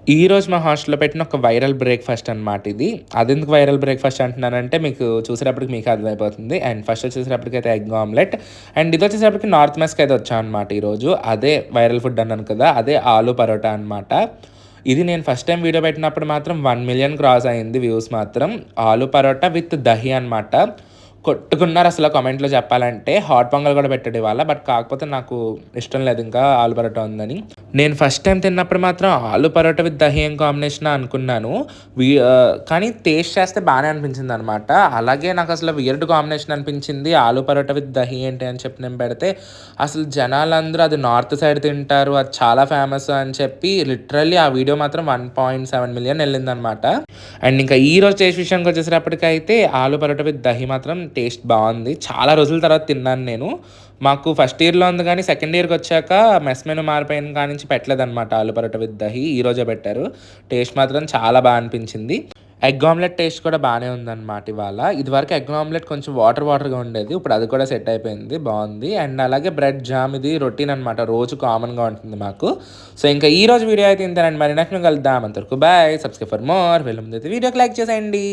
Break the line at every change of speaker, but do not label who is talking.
ఈరోజు మా హాస్టల్‌లో పెట్టిన ఒక వైరల్ బ్రేక్‌ఫాస్ట్ అనమాట ఇది. అదెందుకు వైరల్ బ్రేక్‌ఫాస్ట్ అంటున్నానంటే మీకు చూసేటప్పటికి మీకు అర్థమైపోతుంది. అండ్ ఫస్ట్ వచ్చేసేటప్పటికైతే ఎగ్ ఆమ్లెట్ అండ్ ఇదొచ్చేసేటప్పటికి నార్త్ మెస్‌కి అయితే వచ్చామనమాట ఈరోజు. అదే వైరల్ ఫుడ్ అన్నాను కదా! అదే ఆలు పరోటా అనమాట. ఇది నేను ఫస్ట్ టైమ్ వీడియో పెట్టినప్పుడు మాత్రం 1,000,000 క్రాస్ అయింది వ్యూస్ మాత్రం. ఆలు పరోటా విత్ దహి అనమాట. కొట్టుకున్నారసల కామెంట్‌లో చెప్పాలంటే. హాట్ పొంగల్ కూడా పెట్టాడు ఇవాళ. బట్ కాకపోతే నాకు ఇష్టం లేదు ఇంకా ఆలు పరోటా ఉందని. నేను ఫస్ట్ టైమ్ తిన్నప్పుడు మాత్రం ఆలు పరోటా విత్ దహి ఏం కాంబినేషనా అనుకున్నాను. కానీ టేస్ట్ చేస్తే బానే అనిపించిందనమాట. అలాగే నాకసలు వియర్డ్ కాంబినేషన్ అనిపించింది. ఆలు పరోటా విత్ దహి ఏంటి అని చెప్పి నేను పెడితే అసలు జనాలందరూ అది నార్త్ సైడ్ తింటారు. అది చాలా ఫేమస్ అని చెప్పి లిటరల్లీ ఆ వీడియో మాత్రం 1.7 మిలియన్ ఎళ్ళిందనమాట. అండ్ ఇంకా ఈరోజు టేస్ట్ విషయానికి వచ్చేసేటప్పటికైతే ఆలు పరోటా విత్ దహి మాత్రం టేస్ట్ బావుంది. చాలా రోజుల తర్వాత తిన్నాను నేను. మాకు ఫస్ట్ ఇయర్‌లో ఉంది గానీ సెకండ్ ఇయర్‌కొచ్చాక మెస్ మెను మారిపోయిన కాడ్నుంచి పెట్టలేదనమాట ఆలు పరోటా విత్ దహి. ఈరోజే పెట్టారు. టేస్ట్ మాత్రం చాలా బా అనిపించింది. ఎగ్ ఆమ్లెట్ టేస్ట్ కూడా బానే ఉందనమాట ఇవాళ. ఇదివరకు ఎగ్ ఆమ్లెట్ కొంచెం వాటర్ వాటర్‌గా ఉండేది. ఇప్పుడు అది కూడా సెట్ అయిపోయింది. బావుంది. అండ్ అలాగే బ్రెడ్ జామ్ ఇది రొటీన్ అనమాట. రోజు కామన్‌గా ఉంటుంది మాకు. సో, ఇంకా ఈరోజు వీడియో అయితే ఇంతేనండి. మరి నెక్స్ట్ కలుద్దాం. అంతవరకు బాయ్. Subscribe for more. వెళ్ళే ముందైతే వీడియోకి లైక్ చేసేయండి.